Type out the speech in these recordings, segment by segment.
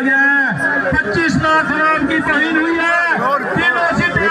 गया है। 25 लाख आवाम की तौहीन हुई है। तीनों सीटें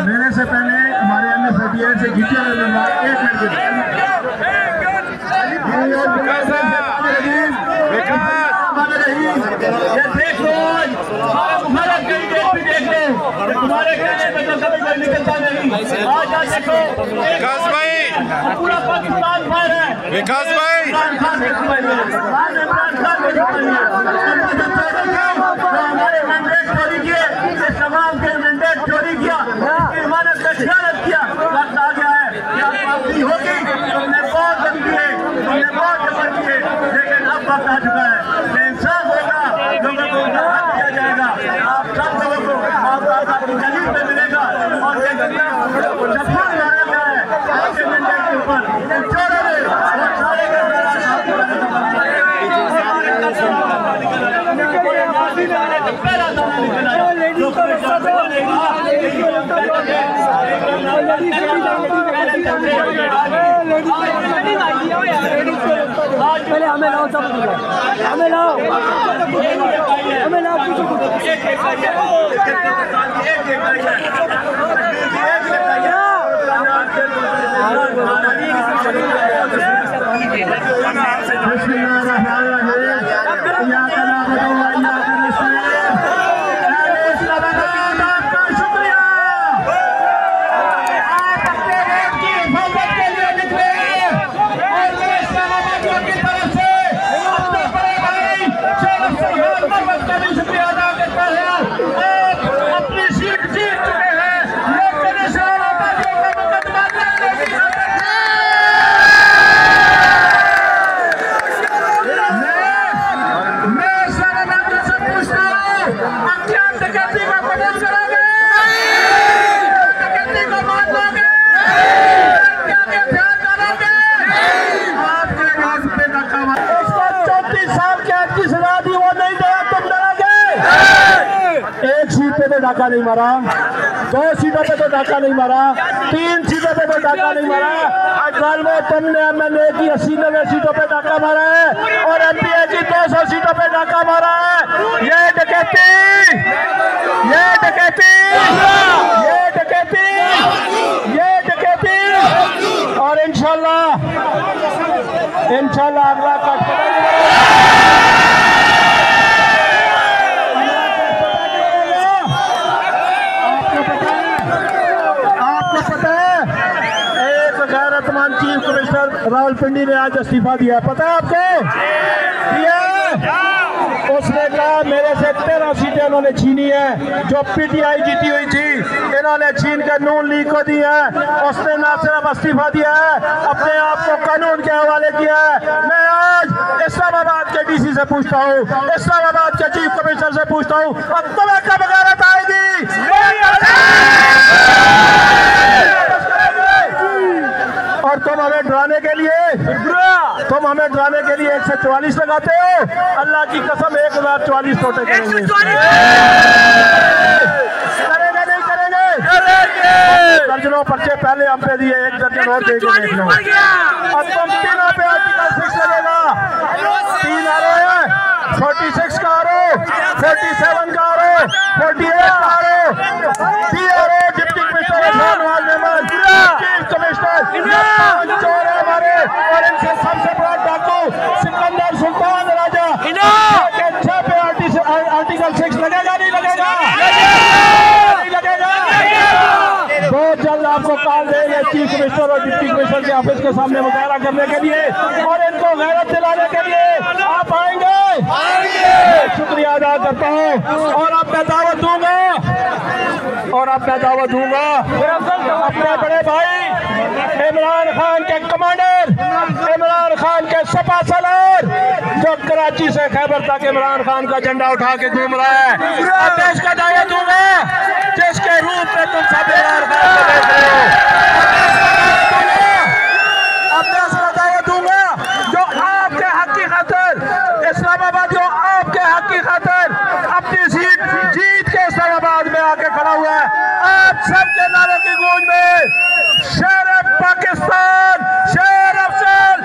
मेरे से पहले हमारे MSDN से खींचे लूंगा 1 मिनट के देख लो तुम्हारा कैंडिडेट भी देख लो तुम्हारे कहने पे तो कभी कोई निकलता नहीं। आज देखो विकास भाई पूरा पाकिस्तान फायर है। विकास भाई इमरान खान हमारे मैंडेट चोरी किए तमाम के मैंडेट चोरी किया इमानत का खयानत किया। वक्त आ गया है कि अब वापसी होगी। तुमने बहुत दम दिए तुमने बहुत जबर किए लेकिन अब वक्त आ चुका है। इंसाफ होगा लोगों को हक दिया जाएगा। आप सब लोगों को आपकी जमीन पे मिलेगा और ये जफा लगाया गया है आपके मैंडेट के ऊपर चोरों ने पहले हमें लाओ सब हमें लाओ डाका नहीं मारा, 2 सीटों पे तो डाका नहीं मारा, 3 सीटों पे तो डाका नहीं मारा। अजमेर में तुमने MNA की 80-90 सीटों पे डाका मारा है और MPA की 200 सीटों पे डाका मारा है। ये डकैती ये डकैती ये डकैती ये डकैती और इंशाल्लाह अगला चीफ कमिश्नर रावलपिंडी ने आज इस्तीफा दिया। पता है आपको दिया? उसने कहा मेरे से 13 सीटें उन्होंने छीनी है जो PTI जीती हुई थी, इन्होंने छीन कर नून लीग को दी है। उसने ना सिर्फ इस्तीफा दिया है अपने आप को कानून के हवाले किया है। मैं आज इस्लामाबाद के DC से पूछता हूँ, इस्लामाबाद के चीफ कमिश्नर से पूछता हूँ, अब तुम्हें कब गैरत आएगी? और तुम हमें डराने के लिए 144 लगाते हो। अल्लाह की कसम 1044 टोटे करेंगे। करेंगे नहीं करेंगे? दर्जनों पर्चे पहले हम पे दिए, 1 दर्जन और देंगे देख लो। अब तुम तीनों पे आर्टिकल 6 लगेगा। 3 आ रहे हैं, 46 का आरो, 47 का आरो, 48 का आरो, डिप्टी कमिश्नर चीफ कमिश्नर चोर है हमारे और इनसे सबसे बड़ा डाकू सिकंदर सुल्तान राजा। अच्छा पे आर्टिकल 6 लगेगा नहीं लगेगा? नहीं लगेगा। बहुत जल्द आपको कॉल देंगे चीफ कमिश्नर और डिप्टी कमिश्नर के ऑफिस के सामने मुजाहरा करने के लिए और इनको गैरत दिलाने के लिए आप आएंगे। शुक्रिया अदा करता हूँ और अब मैं दावत दूंगा अपने बड़े भाई इमरान खान के कमांडर, इमरान खान के सपा सलार, जो कराची से खैबर तक इमरान खान का झंडा उठा के घूम रहा है। अब देश का दावत दूंगा जिसके रूप में तुम सब इमरान खान को देख रहे हो। अब देश का दावत दूंगा जो आपके हक की खातिर इस्लामाबाद, जो आपके हक की खातिर अपनी सीट जीत के इस्लामाबाद में आके खड़ा हुआ है। आप सबके नारों की गूंज में शेर पाकिस्तान, शेर अफजल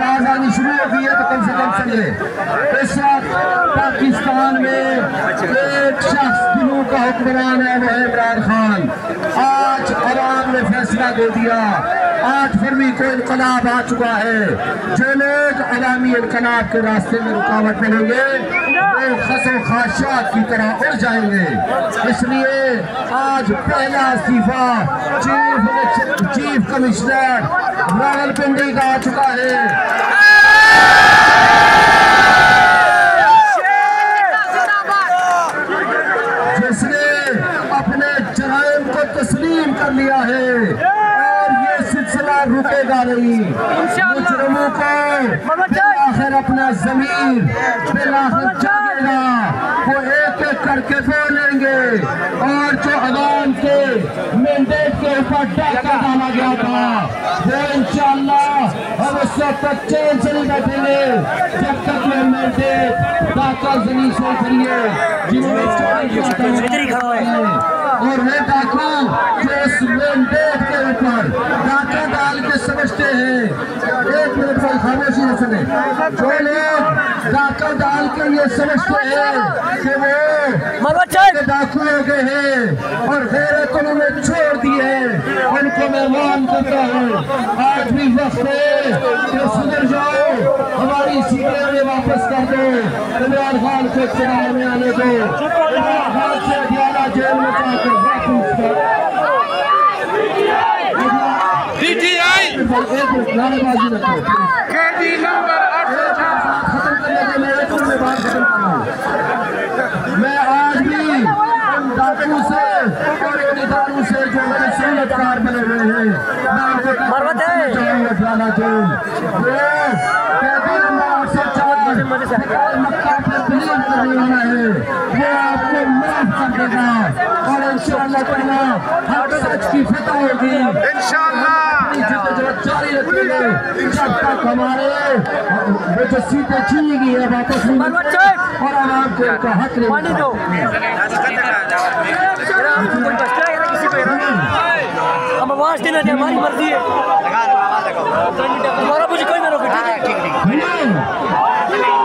आजादी शुरू हो गई है तो कम से कम समझे इस वक्त पाकिस्तान में एक शख्स दिनों का हुक्मरान है, वो है इमरान खान। आज आवाम ने फैसला दे दिया, 8 फरवरी को इनकलाब आ चुका है। जो लोग अवामी इनकलाब के रास्ते में रुकावट बनेंगे वो खसो खाशात की तरह उड़ जाएंगे। इसलिए आज पहला इस्तीफा चीफ कमिश्नर रावलपिंडी का आ चुका है। जिसने अपने जराइम को तस्लीम कर लिया है और ये सिलसिला रुकेगा नहीं। मुजरिमों को बिलाखिर अपना ज़मीर बिलाखिर जागेगा, वो एक एक करके बोलेंगे। और जो अवाम के मैंडेट के ऊपर डाका डाला गया था वो इंशाअल्लाह हम उस वक्त तक चैन से नहीं बैठेंगे जब तक ये मैंडेट डाका जमीन से करिए जिन्होंने और वो डाका जो इस मैंडेट के ऊपर डाका डाल के समझते हैं। एक मिनट पर खामोशी न सुने। जो लोग डाका डाल के ये समझते हैं कि वो डाकू हो गए हैं और गैरत उन्होंने छोड़ दी है, उनको मैं वार्न करता हूँ आज भी वक्त है कि सुधर जाओ, हमारी सीटें हमें वापस कर दो, इमरान खान को चुनाव में आने दो, इमरान खान से अदियाला जेल में जाकर वापस नारेबाजी रखो। खत्म करने के लिए तुम्हें बात खत्म करना। मैं आज भी डाकू से और इदारों से जो मेरे सहूलतकार बने हुए हैं मैं उनको जाना जेल मक्का पर बिलीव करने वाला है वो आपको माफ कर देगा और इंशाअल्लाह ताला हक सच की फतह होगी। इंशाअल्लाह जारी रखेंगे जब तक हमारे वो जो सीटें छीनी गई है वापस नहीं मिलते और आवाम को इनका हक नहीं। हम आवाज देना है, हमारी मर्जी है, हमारा मुझे कोई ना रोके। ठीक है।